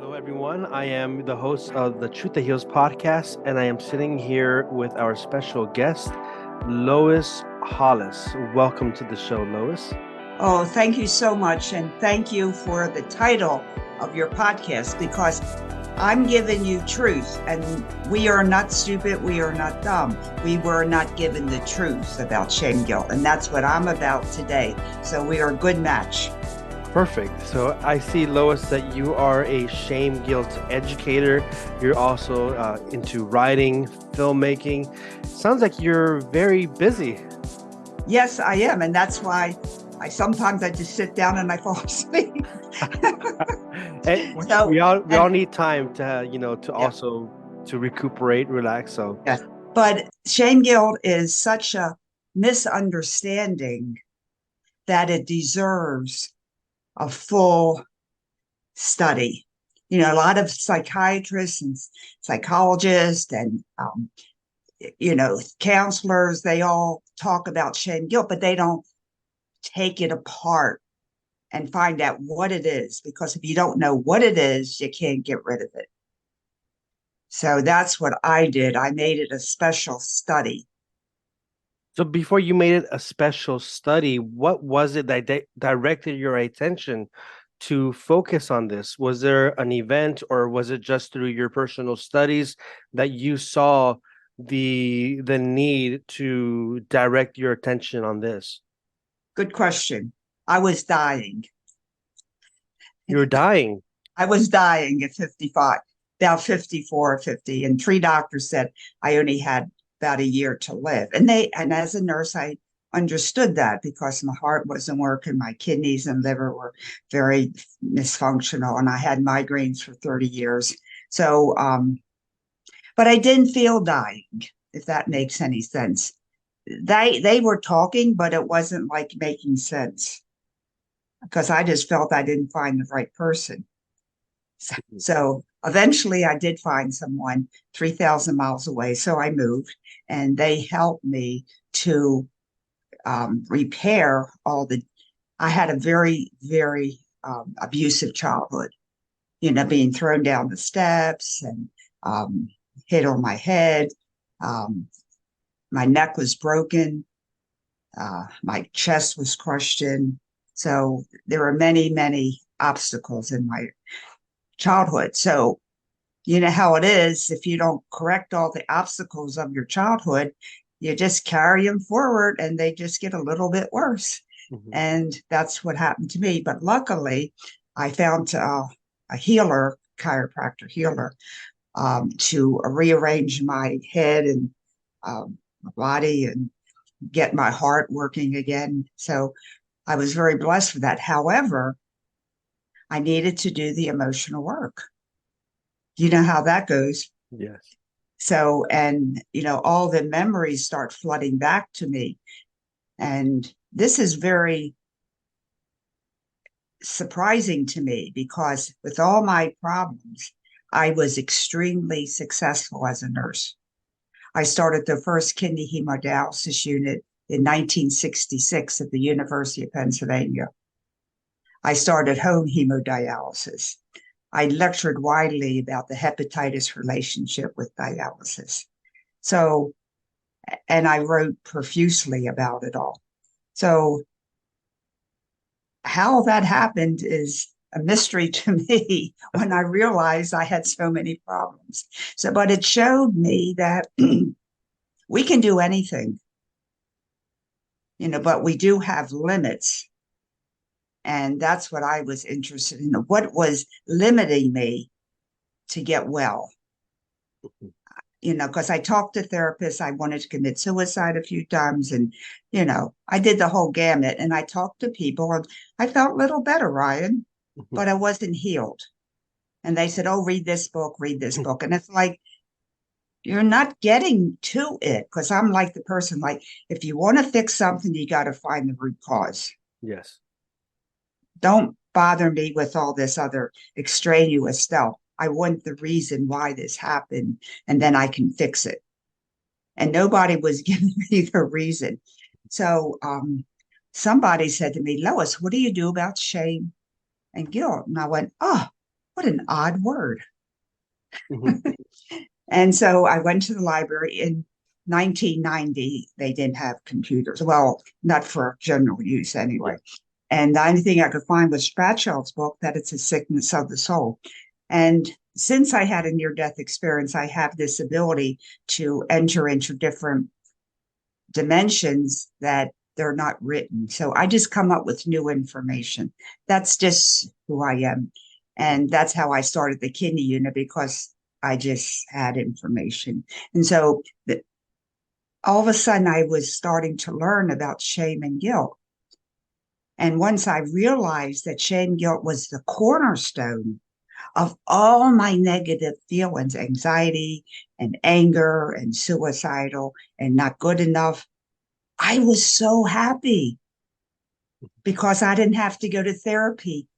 Hello, everyone. I am the host of the Truth That Heals podcast, and I am sitting here with our special guest, Lois Hollis. Welcome to the show, Lois. Oh, thank you so much. And thank you for the title of your podcast because I'm giving you truth. And we are not stupid. We are not dumb. We were not given the truth about shame guilt. And that's what I'm about today. So we are a good match. Perfect. So I see, Lois, that you are a shame guilt educator. You're also into writing, filmmaking. Sounds like you're very busy. Yes, I am. And that's why I just sit down and I fall asleep. So, we all need time to yeah. also to recuperate, relax. So Yes. But shame guilt is such a misunderstanding that it deserves a full study. A lot of psychiatrists and psychologists and, counselors, they all talk about shame guilt, but they don't take it apart and find out what it is. Because if you don't know what it is, you can't get rid of it. So that's what I did. I made it a special study. So before you made it a special study, what was it that directed your attention to focus on this? Was there an event, or was it just through your personal studies that you saw the need to direct your attention on this? Good question. I was dying. You're dying. I was dying at 55, about 54 or 50, and three doctors said I only had about a year to live. And as a nurse, I understood that because my heart wasn't working, my kidneys and liver were very dysfunctional, and I had migraines for 30 years. So, but I didn't feel dying, if that makes any sense. They were talking, but it wasn't like making sense because I just felt I didn't find the right person. So eventually I did find someone 3,000 miles away. So I moved and they helped me to repair I had a very, very abusive childhood, being thrown down the steps and hit on my head. My neck was broken. My chest was crushed in. So there were many, many obstacles in my childhood. So you know how it is. If you don't correct all the obstacles of your childhood, you just carry them forward and they just get a little bit worse. Mm-hmm. And that's what happened to me. But luckily, I found a healer, chiropractor healer, to rearrange my head and my body and get my heart working again. So I was very blessed for that. However, I needed to do the emotional work. You know how that goes. Yes. So, and, all the memories start flooding back to me. And this is very surprising to me because with all my problems, I was extremely successful as a nurse. I started the first kidney hemodialysis unit in 1966 at the University of Pennsylvania. I started home hemodialysis. I lectured widely about the hepatitis relationship with dialysis. So, and I wrote profusely about it all. So, how that happened is a mystery to me when I realized I had so many problems. So, but it showed me that we can do anything, but we do have limits. And that's what I was interested in. What was limiting me to get well? Because I talked to therapists. I wanted to commit suicide a few times. And, I did the whole gamut. And I talked to people and I felt a little better, Ryan, but I wasn't healed. And they said, oh, read this book, read this book. And it's like, you're not getting to it. Because I'm like the person, like, if you want to fix something, you got to find the root cause. Yes. Don't bother me with all this other extraneous stuff. I want the reason why this happened, and then I can fix it. And nobody was giving me the reason. So somebody said to me, Lois, what do you do about shame and guilt? And I went, oh, What an odd word. Mhm. And so I went to the library in 1990. They didn't have computers. Well, not for general use Yeah. anyway. And the only thing I could find was Spratchell's book, that it's a sickness of the soul. And since I had a near death experience, I have this ability to enter into different dimensions that they're not written. So I just come up with new information. That's just who I am. Mhm. And that's how I started the kidney unit, because I just had information. And so all of a sudden, I was starting to learn about shame and guilt. And once I realized that shame guilt was the cornerstone of all my negative feelings, anxiety and anger and suicidal and not good enough, I was so happy because I didn't have to go to therapy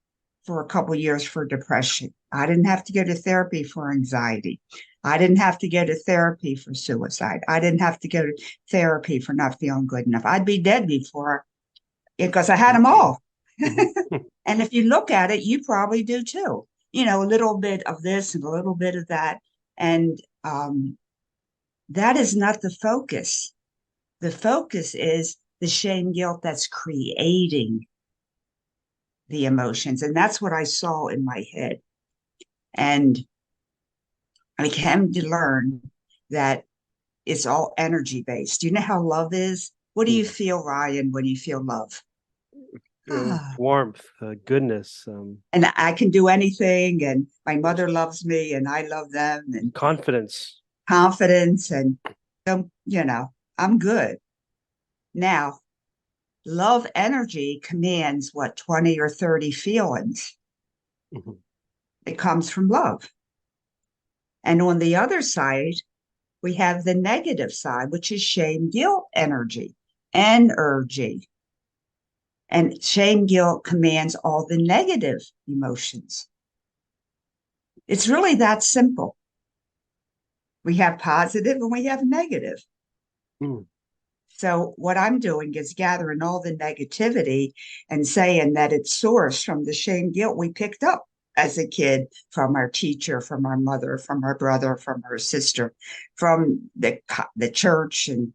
for a couple of years for depression. I didn't have to go to therapy for anxiety. I didn't have to go to therapy for suicide. I didn't have to go to therapy for not feeling good enough. I'd be dead before, because I had them all. Mhm. And if you look at it, you probably do too. You know, a little bit of this and a little bit of that. And that is not the focus. The focus is the shame guilt that's creating the emotions. And that's what I saw in my head. And I came to learn that it's all energy based. You know how love is? What do you Yeah. feel, Ryan, when you feel love? Ah, Warmth, goodness, and I can do anything, and my mother loves me, and I love them, and confidence. confidence, and you know, I'm good. Now, love energy commands what, 20 or 30 feelings. Mhm. It comes from love. And on the other side, we have the negative side, which is shame, guilt energy, energy. And shame, guilt commands all the negative emotions. It's really that simple. We have positive and we have negative. Mm. So what I'm doing is gathering all the negativity and saying that it's sourced from the shame guilt we picked up as a kid, from our teacher, from our mother, from our brother, from our sister, from the church and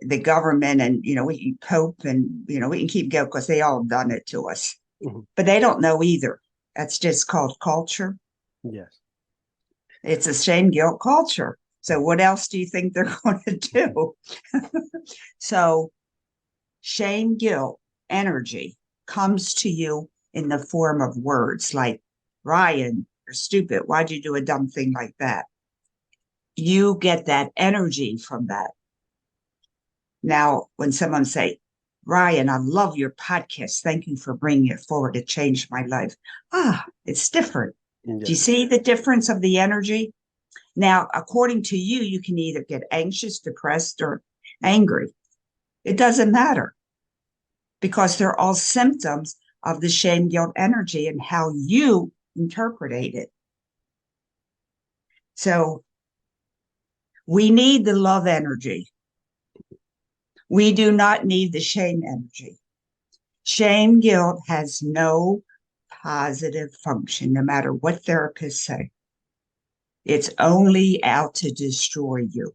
the government, and we can cope, and we can keep going because they all done it to us. Mhm. But they don't know either. That's just called culture. Yes. It's a shame guilt culture. So what else do you think they're going to do? So shame, guilt, energy comes to you in the form of words like, Ryan, you're stupid. Why'd you do a dumb thing like that? You get that energy from that. Now, when someone say, Ryan, I love your podcast. Thank you for bringing it forward. It changed my life. It's different. Do you Yes. see the difference of the energy? Now, according to you, you can either get anxious, depressed, or angry. It doesn't matter, because they're all symptoms of the shame guilt energy and how you interpret it. So we need the love energy. We do not need the shame energy. Shame guilt has no positive function, no matter what therapists say. It's only out to destroy you,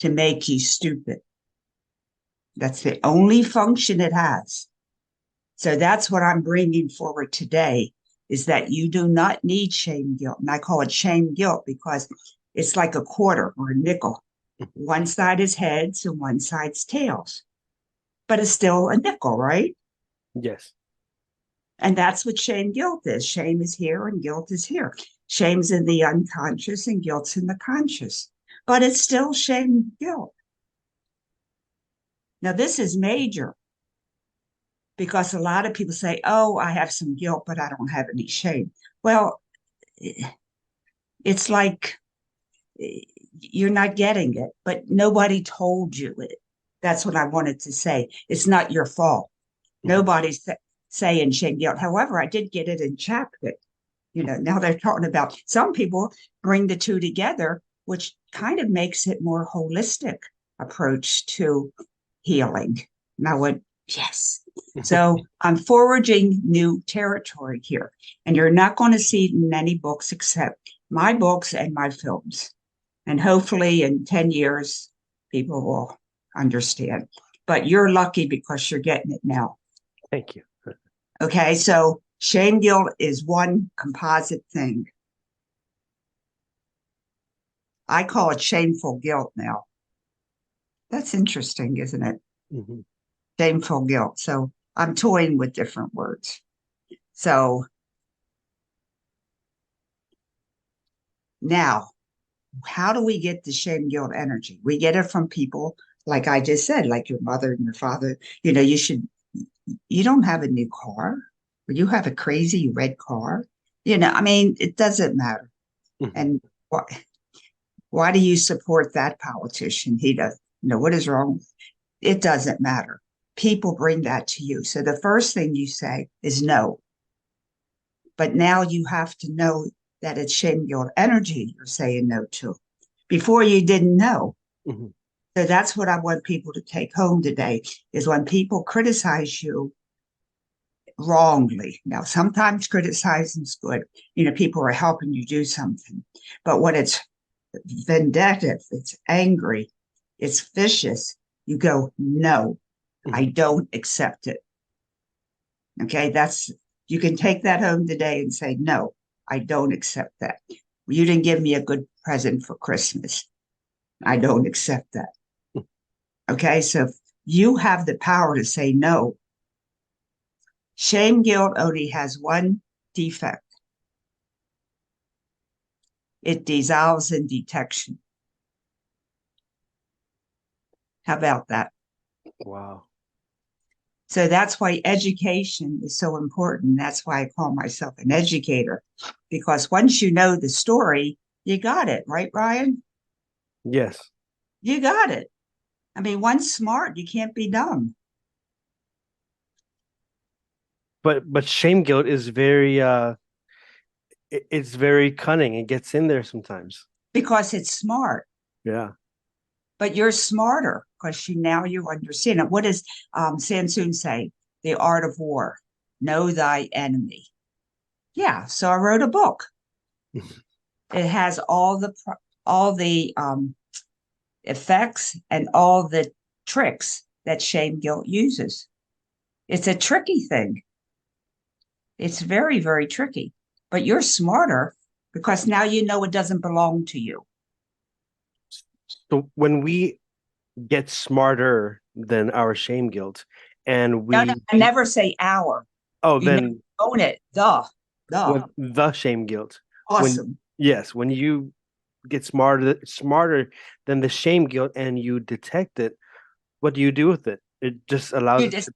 to make you stupid. That's the only function it has. So that's what I'm bringing forward today, is that you do not need shame guilt. And I call it shame guilt because it's like a quarter or a nickel. One side is heads and one side's tails, but it's still a nickel, right? Yes. And that's what shame guilt is. Shame is here and guilt is here. Shame's in the unconscious and guilt's in the conscious, but it's still shame guilt. Now, this is major, because a lot of people say, oh, I have some guilt, but I don't have any shame. Well, it's like you're not getting it, but nobody told you it. That's what I wanted to say. It's not your fault. Mhm. Nobody's saying shame guilt. However, I did get it in Chapman. Now they're talking about, some people bring the two together, which kind of makes it more holistic approach to healing. Now, what Yes. So I'm foraging new territory here, and you're not going to see it in any books except my books and my films. And hopefully in 10 years, people will understand. But you're lucky because you're getting it now. Thank you. Okay. So shame guilt is one composite thing. I call it shameful guilt now. That's interesting, isn't it? Mhm. Shameful guilt. So I'm toying with different words. So now, how do we get the shame guilt energy? We get it from people, like I just said, like your mother and your father. You don't have a new car, or you have a crazy red car. I mean, it doesn't matter. Mhm. And why do you support that politician? He does, what is wrong? It doesn't matter. People bring that to you. So the first thing you say is no. But now you have to know that it's shame guilt energy you're saying no to. Before you didn't know. Mhm. So that's what I want people to take home today is when people criticize you wrongly. Now, sometimes criticizing is good. People are helping you do something. But when it's vindictive, it's angry, it's vicious, you go, no, I Mhm. don't accept it. Okay, you can take that home today and say, no, I don't accept that. You didn't give me a good present for Christmas. I don't accept that. Okay, so you have the power to say no. Shame guilt only has one defect. It dissolves in detection. How about that? Wow. So that's why education is so important. That's why I call myself an educator, because once you know the story, you got it, right, Ryan? Yes. You got it. I mean, once smart, you can't be dumb But shame guilt is very it's very cunning. It gets in there sometimes. because it's smart. Yeah. But you're smarter because now you understand it. What does Sansun say? The art of war. Know thy enemy. Yeah. So I wrote a book. It has all the effects and all the tricks that shame guilt uses. It's a tricky thing. It's very, very tricky. But you're smarter because now you know it doesn't belong to you. So when we get smarter than our shame guilt and No, no, we I never say our. oh You never then own it. The. when the shame guilt when Awesome. yes when you get smarter than the shame guilt and you detect it, what do you do with it? It just allows You it just to.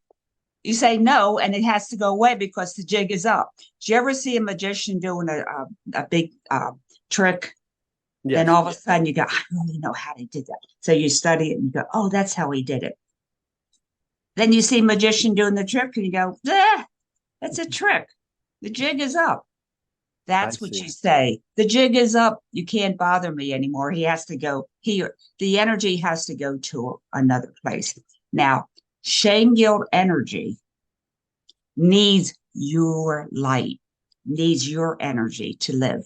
you say no, and it has to go away because the jig is up. Do you ever see a magician doing a big trick? Then Yes. all of a sudden you go, I really know how they did that. So you study it and you go, oh, that's how he did it. Then you see a magician doing the trick and you go, that's a trick. The jig is up. I That's what see. you say. The jig is up. You can't bother me anymore. He has to go here. The energy has to go to another place. Now, shame guilt energy needs your light, needs your energy to live.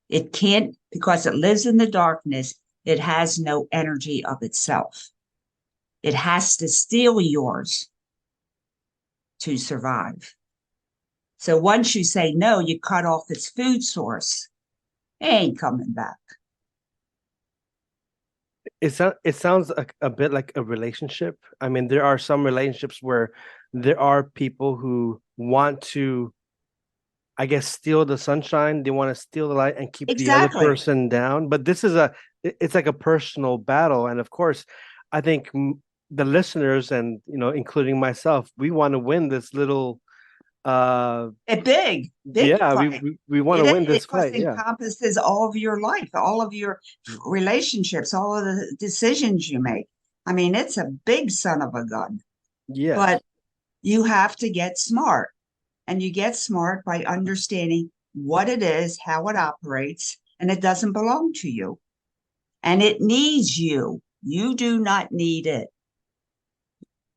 It can't, because it lives in the darkness, it has no energy of itself. It has to steal yours to survive. So once you say no, you cut off its food source. It ain't coming back. It sounds a bit like a relationship. I mean, there are some relationships where there are people who want to, I guess, steal the sunshine. They want to steal the light and keep the other Exactly. person down. But this is it's like a personal battle. And of course, I think the listeners and, including myself, we want to win this little, uh, A big yeah, we, fight. we, we want to It win is this because fight. it Yeah. encompasses all of your life, all of your relationships, all of the decisions you make. I mean, it's a big son of a gun, but Yes. you have to get smart. And you get smart by understanding what it is, how it operates, and it doesn't belong to you. And it needs you. You do not need it.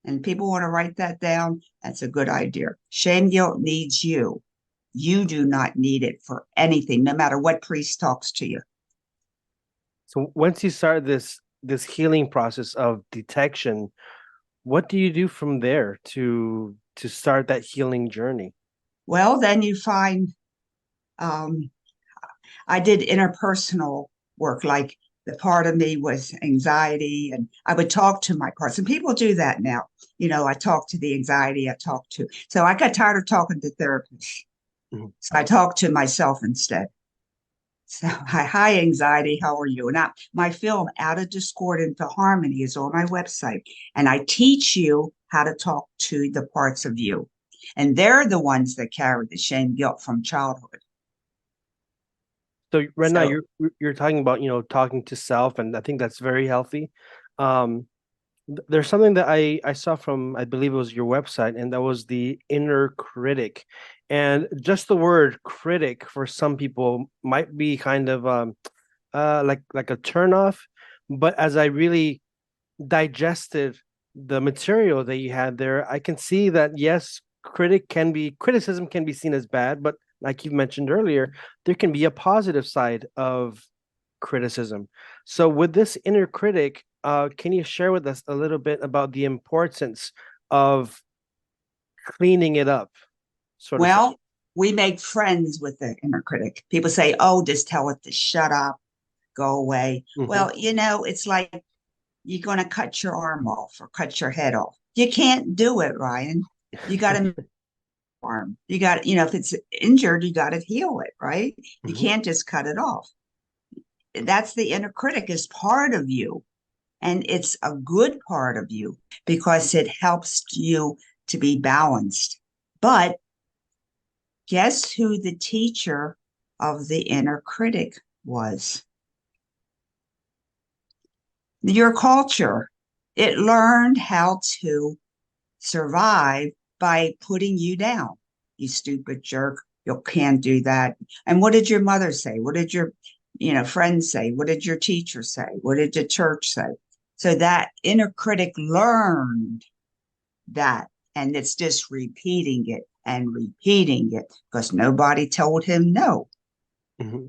And people want to write that down. That's a good idea. Shame guilt needs you. You do not need it for anything, no matter what priest talks to you. So once you start this healing process of detection, what do you do from there to start that healing journey? Well, then you find um, I did interpersonal work, like the part of me was anxiety, and I would talk to my parts. And people do that now. I talk to the anxiety, so I got tired of talking to therapists. Mhm. So I talked to myself instead. So, hi, anxiety. How are you? And my film, Out of Discord into Harmony, is on my website. And I teach you how to talk to the parts of you. And they're the ones that carry the shame guilt from childhood. So right now So, you're talking about, talking to self, and I think that's very healthy. Um, there's something that I saw from, I believe it was your website, and that was the inner critic. And just the word critic for some people might be kind of like a turnoff, but as I really digested the material that you had there, I can see that yes, criticism can be seen as bad, but like you mentioned earlier, there can be a positive side of criticism. So with this inner critic, can you share with us a little bit about the importance of cleaning it up, so to say? well, we make friends with the inner critic. People say, oh, just tell it to shut up, go away. Hmm. Well, it's like you're going to cut your arm off or cut your head off. You can't do it, Ryan. You got to arm. You got, if it's injured, you got to heal it, right? You Hmm. can't just cut it off. That's the inner critic is part of you. And it's a good part of you because it helps you to be balanced. But guess who the teacher of the inner critic was? Your culture. It learned how to survive by putting you down. You stupid jerk. You can't do that. And what did your mother say? What did your, friends say? What did your teacher say? What did the church say? So that inner critic learned that. And it's just repeating it and repeating it because nobody told him no. Hmm.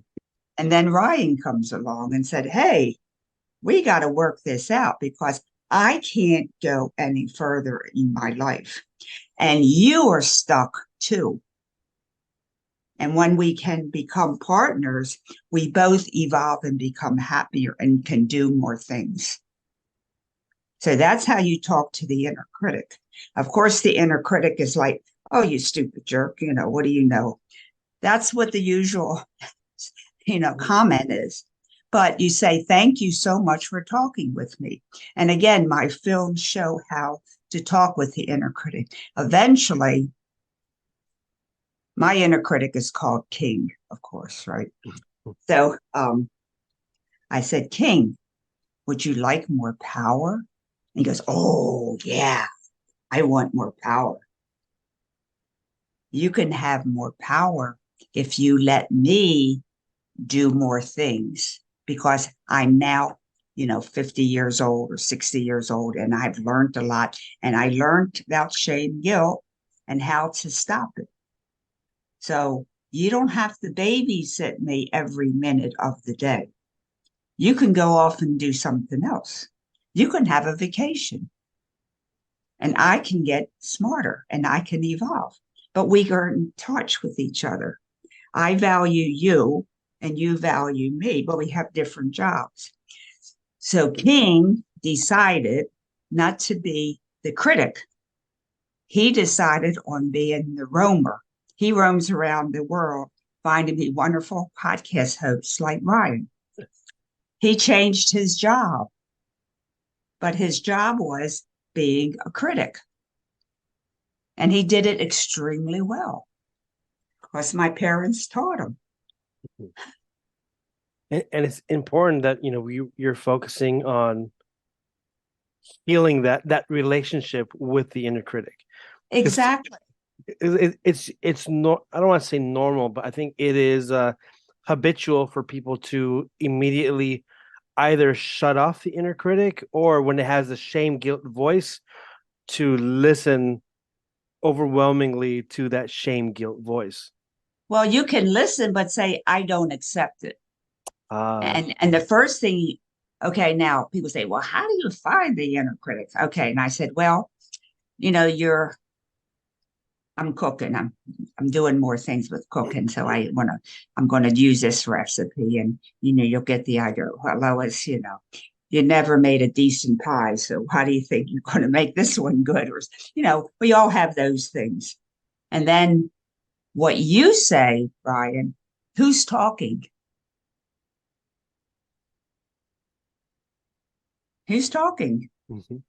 And then Ryan comes along and said, hey, we got to work this out because I can't go any further in my life. And you are stuck too. And when we can become partners, we both evolve and become happier and can do more things. So that's how you talk to the inner critic. Of course, the inner critic is like, oh, you stupid jerk. What do you know? That's what the usual, comment is. But you say, thank you so much for talking with me. And again, my films show how to talk with the inner critic. Eventually, my inner critic is called King, of course, right? So I said, King, would you like more power? And he goes, oh, yeah, I want more power. You can have more power if you let me do more things because I'm now, 50 years old or 60 years old, and I've learned a lot. And I learned about shame guilt and how to stop it. So you don't have to babysit me every minute of the day. You can go off and do something else. You can have a vacation and I can get smarter and I can evolve. But we are in touch with each other. I value you and you value me, but we have different jobs. So King decided not to be the critic. He decided on being the roamer. He roams around the world finding me wonderful podcast hosts like Ryan. He changed his job, but his job was being a critic. And he did it extremely well because my parents taught him. And it's important that you're focusing on healing that relationship with the inner critic, because Exactly. it's no, I don't want to say normal, but I think it is habitual for people to immediately either shut off the inner critic, or when it has the shame guilt voice, to listen overwhelmingly to that shame guilt voice? Well, you can listen, but say, I don't accept it. Ah, And the first thing, okay, now people say, well, how do you find the inner critics? Okay. And I said, well, you're I'm cooking. I'm doing more things with cooking. So I'm gonna use this recipe and you'll get the idea. Well, Lois, you never made a decent pie. So how do you think you're gonna make this one good? Or we all have those things. And then what you say, Brian, who's talking? Who's talking? mhm.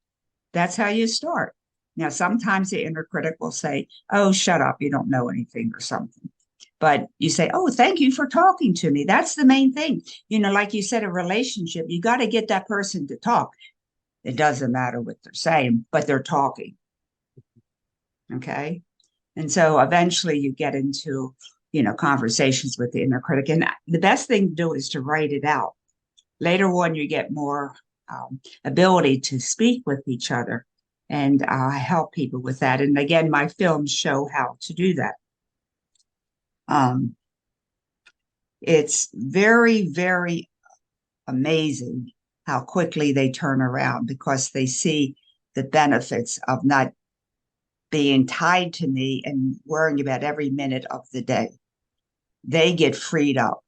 That's how you start. Now, sometimes the inner critic will say, oh, shut up, you don't know anything or something. But you say, oh, thank you for talking to me. That's the main thing. Like you said, a relationship, you got to get that person to talk. It doesn't matter what they're saying, but they're talking. Okay. And so eventually you get into, conversations with the inner critic. And the best thing to do is to write it out. Later on, you get more ability to speak with each other. And I help people with that. And again, my films show how to do that. Um, it's very, very amazing how quickly they turn around because they see the benefits of not being tied to me and worrying about every minute of the day. They get freed up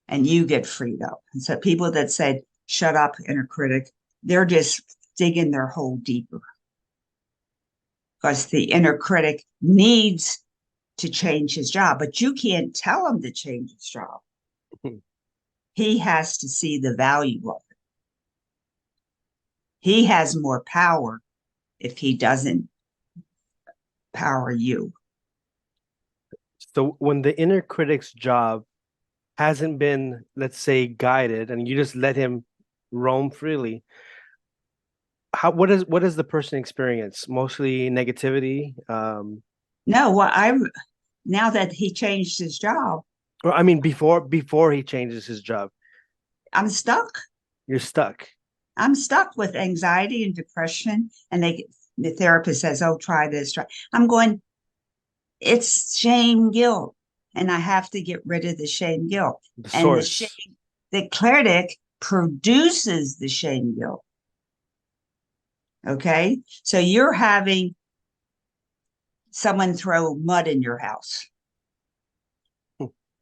and you get freed up. And so people that said, shut up, inner critic, they're just digging their hole deeper because the inner critic needs to change his job, but you can't tell him to change his job. He has to see the value of it. He has more power if he doesn't power you. So when the inner critic's job hasn't been, let's say, guided, and you just let him roam freely, what is the person experience? Mostly negativity. No, well, now that he changed his job, Or I mean, before he changes his job, I'm stuck. you're stuck. I'm stuck with anxiety and depression. And the therapist says, oh, try this, try. I'm going, it's shame guilt. And I have to get rid of the shame guilt. The And source. the critic produces the shame guilt. Okay. So you're having someone throw mud in your house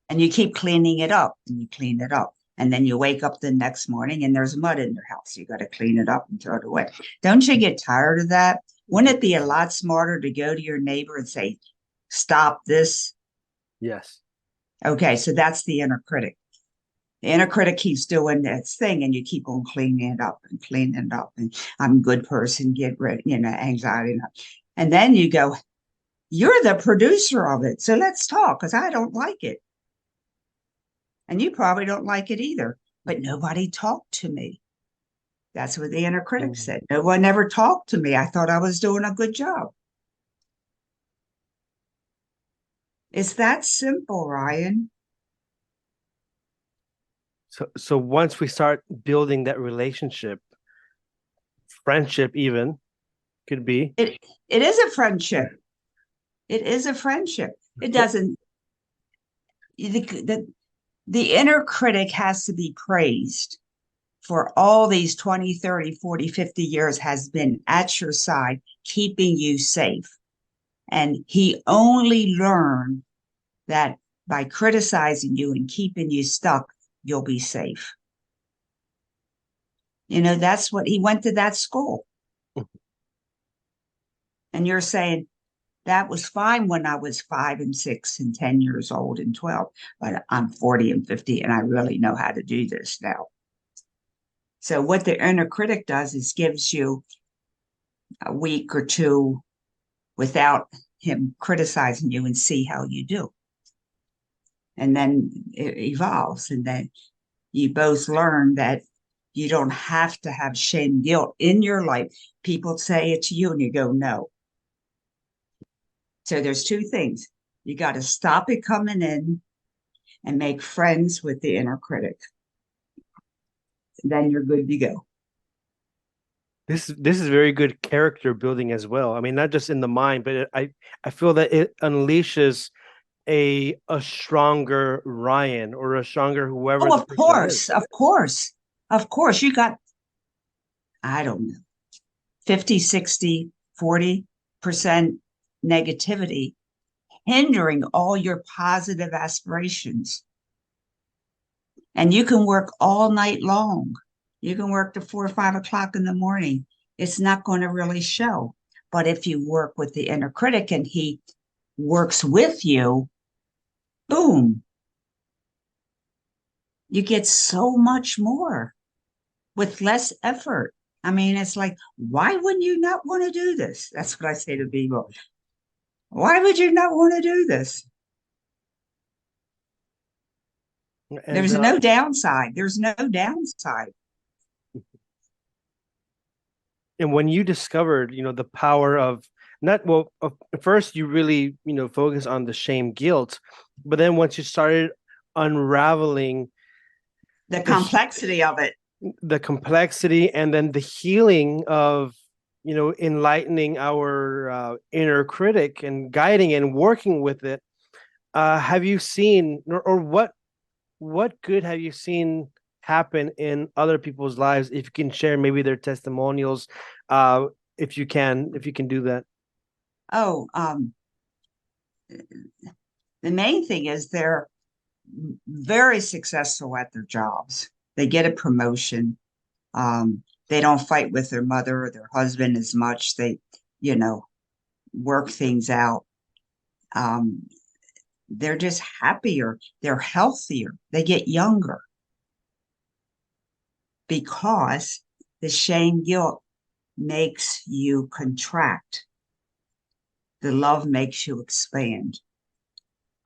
and you keep cleaning it up and you clean it up. And then you wake up the next morning and there's mud in your house. You got to clean it up and throw it away. Don't you get tired of that? Wouldn't it be a lot smarter to go to your neighbor and say, stop this? Yes. Okay, so that's the inner critic. The inner critic keeps doing its thing and you keep on cleaning it up and cleaning it up. And I'm a good person, get rid, anxiety. And then you go, you're the producer of it. So let's talk because I don't like it. And you probably don't like it either, but nobody talked to me. That's what the inner critic Mhm. said. No one ever talked to me. I thought I was doing a good job. It's that simple, Ryan. So once we start building that relationship, friendship even could be. It is a friendship. It is a friendship. It But doesn't the inner critic has to be praised for all these 20, 30, 40, 50 years has been at your side, keeping you safe. And he only learned that by criticizing you and keeping you stuck, you'll be safe. That's what he went to that school. And you're saying that was fine when I was 5 and 6 and 10 years old and 12, but I'm 40 and 50 and I really know how to do this now. So what the inner critic does is gives you a week or two without him criticizing you and see how you do. And then it evolves. And then you both learn that you don't have to have shame, guilt in your life. People say it to you and you go, no. So there's two things. You got to stop it coming in and make friends with the inner critic. Then you're good to go. This is very good character building as well. I mean, not just in the mind, but I feel that it unleashes a stronger Ryan or a stronger whoever Oh, the of person course, is. of course, of course. You got, I don't know, 50, 60, 40% negativity hindering all your positive aspirations. And you can work all night long. You can work to 4 or 5 o'clock in the morning. It's not going to really show. But if you work with the inner critic and he works with you, boom, you get so much more with less effort. I mean, it's like, why wouldn't you not want to do this? That's what I say to people. Why would you not want to do this? And There's no downside. There's no downside. and when you discovered, the power of not well, first you really, focus on the shame guilt, but then once you started unraveling The the complexity of it. the complexity and then the healing of enlightening our inner critic and guiding and working with it, have you seen or what good have you seen happen in other people's lives, if you can share maybe their testimonials, if you can do that. Oh, the main thing is they're very successful at their jobs. They get a promotion. They don't fight with their mother or their husband as much. They, you know, work things out. Um, they're just happier. They're healthier. They get younger because the shame guilt makes you contract. The love makes you expand.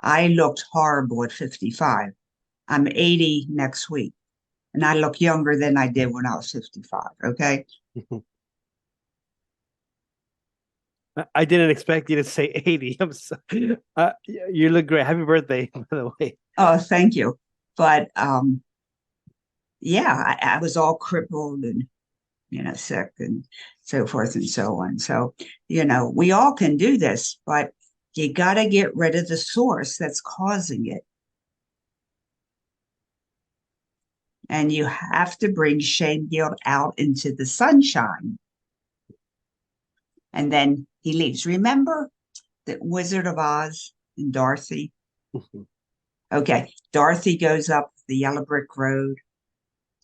I looked horrible at 55. I'm 80 next week, and I look younger than I did when I was 55. Okay. I didn't expect you to say 80. I'm sorry. You look great. Happy birthday, by the way. Oh, thank you. But yeah, I was all crippled and, sick and so forth and so on. So, we all can do this, but you got to get rid of the source that's causing it. And you have to bring shame guilt out into the sunshine. And then he leaves. Remember the Wizard of Oz and Dorothy? Okay. Dorothy goes up the yellow brick road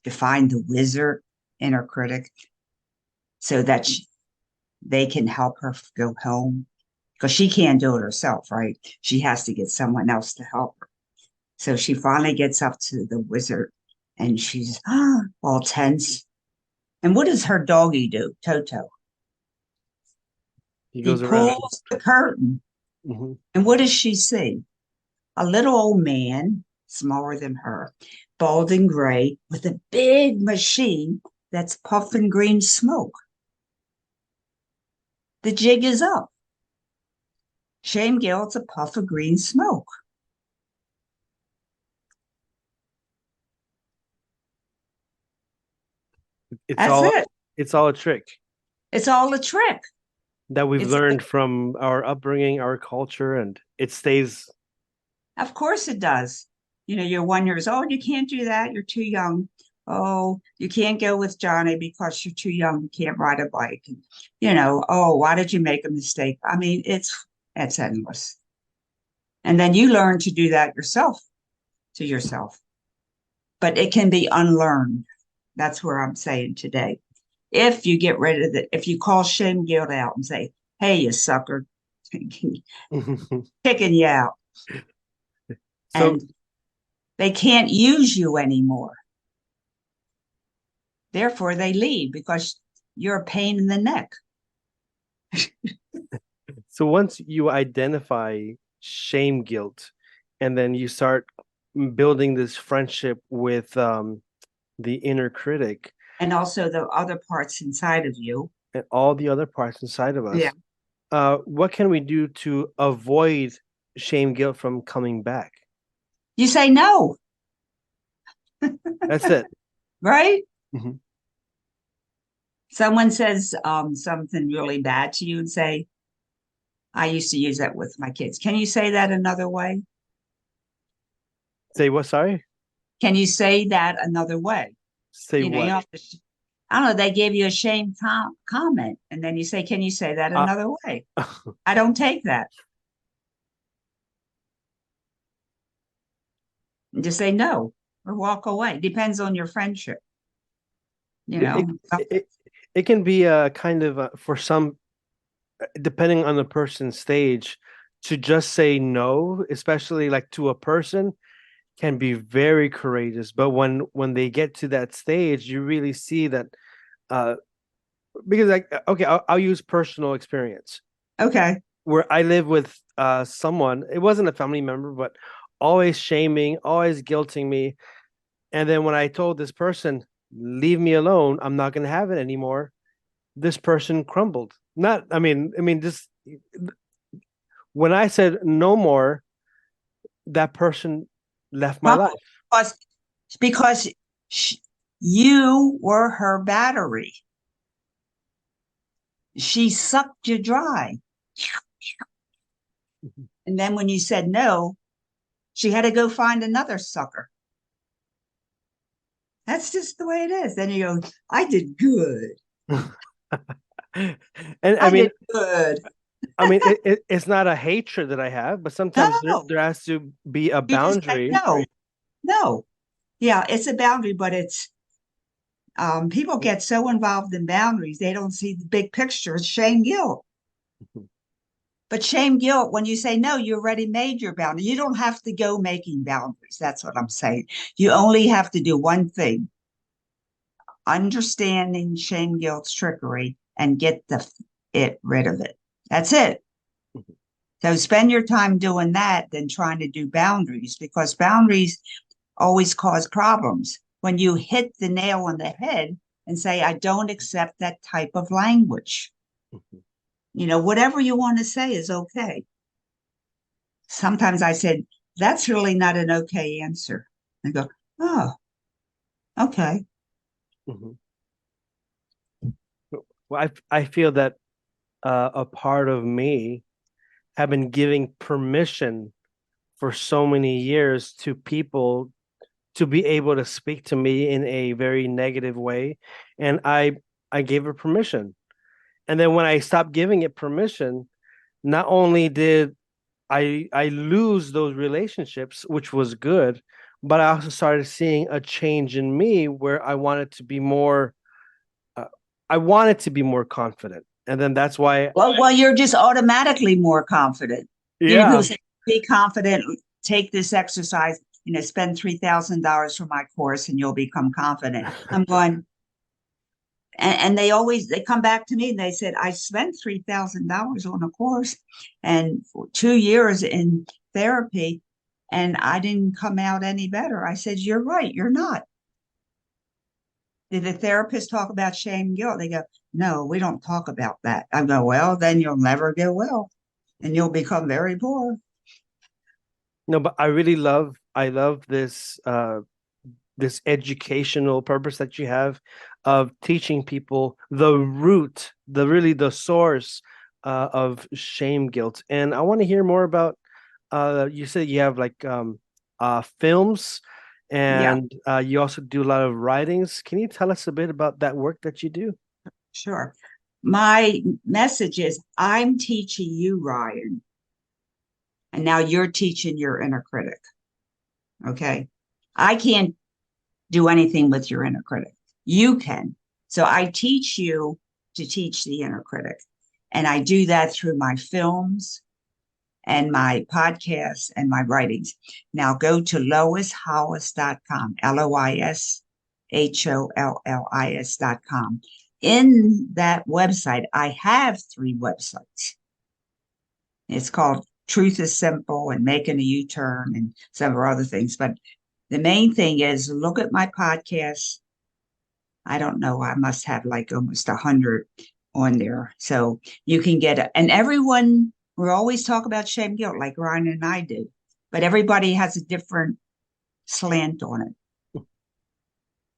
to find the wizard, inner critic, so that they can help her go home because she can't do it herself, right? She has to get someone else to help her. So she finally gets up to the wizard and she's all tense. And what does her doggy do, Toto? He He goes around. pulls the curtain. Mhm. And what does she see? A little old man, smaller than her, bald and gray, with a big machine that's puffing green smoke. The jig is up. Shame Guilt's a puff of green smoke. It's That's all it. it's all a trick It's all a trick. that we've It's learned from our upbringing, our culture, and it stays. Of course it does. You're 1 year old. You can't do that. You're too young. Oh, you can't go with Johnny because you're too young. You can't ride a bike. And, oh, why did you make a mistake? I mean, it's endless. And then you learn to do that yourself to yourself. But it can be unlearned. That's where I'm saying today. If you get rid of it, if you call shame guilt out and say, hey, you sucker, kicking you out, So and they can't use you anymore. Therefore, they leave because you're a pain in the neck. so once you identify shame guilt, and then you start building this friendship with the inner critic And also the other parts inside of you. and all the other parts inside of Yeah. us, what can we do to avoid shame guilt from coming back? You say no, That's it. right? Mhm. Someone says something really bad to you and say, I used to use that with my kids. Can you say that another way? Say what? Sorry. Can you say that another way? Say You what? have to, I don't know, they gave you a shame comment. And then you say, can you say that Uh, another way? I don't take that. And just say no or walk away. Depends on your friendship, you it, know. it it can be a kind of for some, depending on the person's stage, to just say no, especially like to a person, can be very courageous. But when they get to that stage, you really see that uh because like okay, I'll use personal experience Okay. where I live with someone. It wasn't a family member, but always shaming, always guilting me. And then when I told this person, leave me alone, I'm not gonna have it anymore, this person crumbled. Not, I mean, just when I said no more, that person left my life. Because, because sh you were her battery. She sucked you dry. And then when you said no, she had to go find another sucker. That's just the way it is. Then you go, I did good. And I did good. I mean, it's not a hatred that I have, but sometimes No, there has to be a you just say boundary. no, no. Yeah, it's a boundary, but it's people get so involved in boundaries, they don't see the big picture. It's shame guilt. But shame guilt, when you say no, you already made your boundary. You don't have to go making boundaries. That's what I'm saying. You only have to do one thing: understanding shame guilt's trickery and get it rid of it. That's it. So spend your time doing that than trying to do boundaries, because boundaries always cause problems. When you hit the nail on the head and say, I don't accept that type of language, whatever you want to say is okay. Sometimes I said, that's really not an okay answer. I go, oh, okay. Mhm. Well, I feel that a part of me have been giving permission for so many years to people to be able to speak to me in a very negative way, and I gave it permission. And then when I stopped giving it permission, not only did I lose those relationships, which was good, but I also started seeing a change in me where uh, I wanted to be more confident. And then that's why, Well, you're just automatically more confident. You yeah. say, be confident, take this exercise, spend $3,000 for my course and you'll become confident. I'm going, and they come back to me and they said, I spent $3,000 on a course and for 2 years in therapy, and I didn't come out any better. I said, you're right, you're not. Did the therapist talk about shame and guilt? They go, no, we don't talk about that. I go, well, then you'll never get well and you'll become very poor. No, but I love this educational purpose that you have of teaching people the root, the source of shame guilt. And I want to hear more about you said you have like films, Yeah, and you also do a lot of writings. Can you tell us a bit about that work that you do? sure. My message is, I'm teaching you, Ryan, and now you're teaching your inner critic. Okay. I can't do anything with your inner critic. You can. So I teach you to teach the inner critic. And I do that through my films and my podcasts and my writings. Now go to loishollis.com, LOISHOLLIS.com. In that website, I have 3 websites. It's called Truth is Simple and Making a U-Turn and several other things. But the main thing is, look at my podcast. I don't know, I must have like almost 100 on there. So you can get it. And everyone, we always talk about shame guilt like Ryan and I did, but everybody has a different slant on it.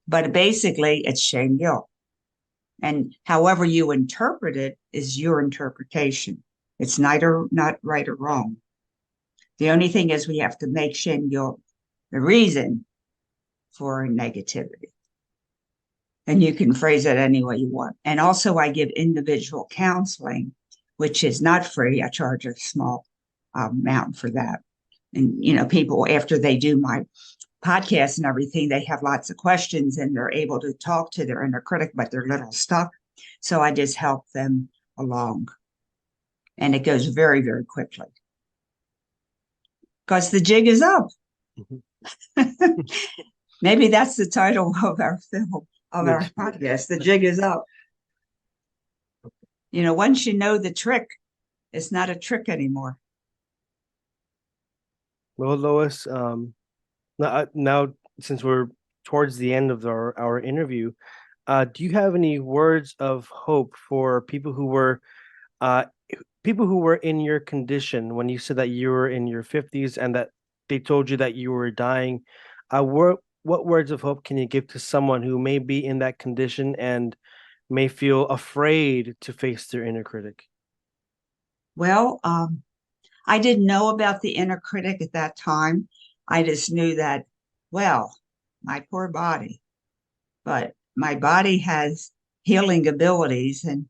But basically, it's shame guilt. And however you interpret it is your interpretation. It's neither not right or wrong. The only thing is we have to make shame guilt the reason for negativity. And you can phrase it any way you want. And also, I give individual counseling, which is not free. I charge a small amount for that. And, people, after they do my podcast and everything, they have lots of questions and they're able to talk to their inner critic, but they're a little stuck. So I just help them along. And it goes very, very quickly because the jig is up. Mhm. Maybe that's the title of our film, of our podcast. The jig is up. Once you know the trick, it's not a trick anymore. Well, Lois, now since we're towards the end of our interview, do you have any words of hope for uh, people who were in your condition when you said that you were in your 50s and that they told you that you were dying? What words of hope can you give to someone who may be in that condition and may feel afraid to face their inner critic? Well, I didn't know about the inner critic at that time. I just knew that, well, my poor body, but my body has healing abilities and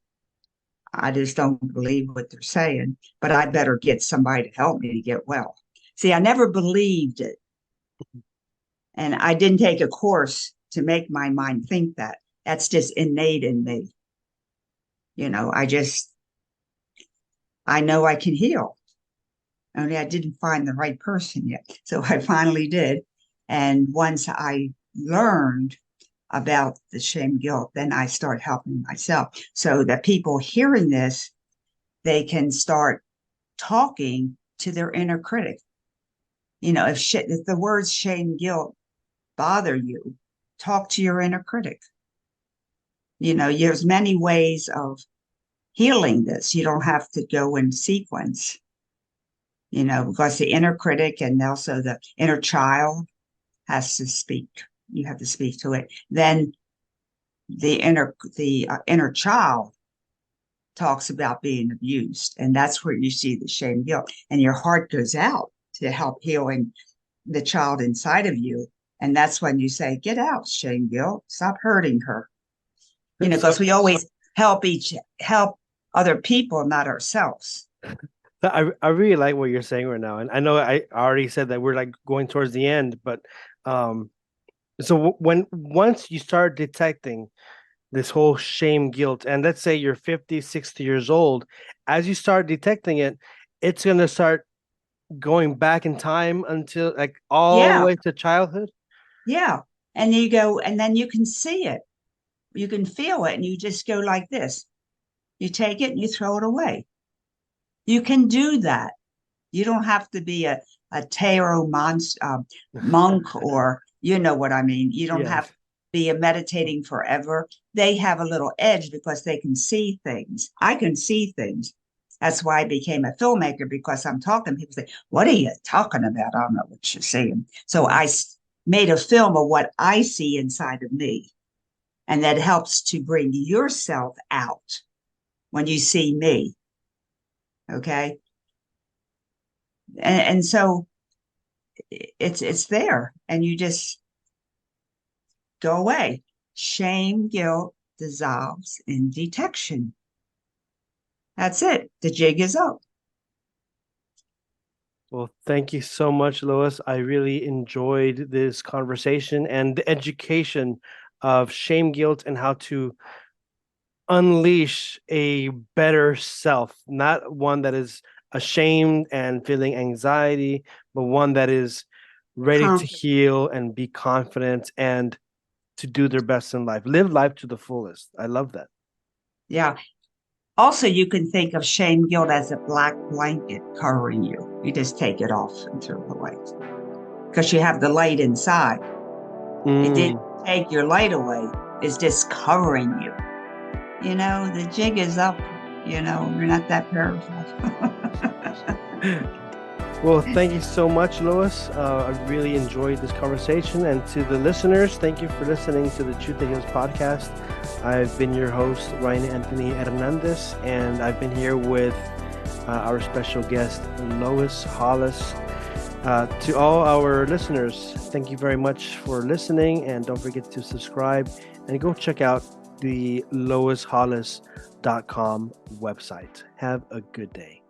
I just don't believe what they're saying, but I better get somebody to help me to get well. See, I never believed it. And I didn't take a course to make my mind think that. That's just innate in me. I know I can heal. Only I didn't find the right person yet. So I finally did. And once I learned about the shame guilt, then I start helping myself so that people hearing this, they can start talking to their inner critic. If the words shame guilt bother you, talk to your inner critic. There's many ways of healing this. You don't have to go in sequence, because the inner critic and also the inner child has to speak. You have to speak to it. Then the inner child talks about being abused, and that's where you see the shame guilt, and your heart goes out to help healing the child inside of you, and that's when you say, "Get out, shame guilt. Stop hurting her." So Because we always help other people, not ourselves. I really like what you're saying right now, and I know I already said that we're like going towards the end, but um, so when once you start detecting this whole shame guilt, and let's say you're 50, 60 years old, as you start detecting it, it's gonna start going back in time until like all the Yeah, way to childhood. yeah. And you go, and then you can see it, you can feel it, and you just go like this. You take it and you throw it away. You can do that. You don't have to be a tarot monk, or you know what I mean. You don't have Yes. to be a meditating forever. They have a little edge because they can see things. I can see things. That's why I became a filmmaker, because I'm talking. People say, "What are you talking about?" I don't know what you're saying. So I made a film of what I see inside of me. And that helps to bring yourself out when you see me. Okay. And so it's there and you just go away. Shame guilt dissolves in detection. That's it. The jig is up. Well, thank you so much, Lois. I really enjoyed this conversation and the education of shame guilt and how to unleash a better self, not one that is ashamed and feeling anxiety, but one that is ready to Confident. heal and be confident and to do their best in life. Live life to the fullest. I love that. Yeah. Also, you can think of shame guilt as a black blanket covering you. You just take it off and throw it away because you have the light inside. It didn't Mm. take your light away. It's just covering you. The jig is up. You're not that powerful. Well, thank you so much, Lois. I really enjoyed this conversation. And to the listeners, thank you for listening to the Truth That Heals podcast. I've been your host, Ryan Anthony Hernandez, and I've been here with our special guest, Lois Hollis. To all our listeners, thank you very much for listening. And don't forget to subscribe and go check out the loishollis.com website. Have a good day.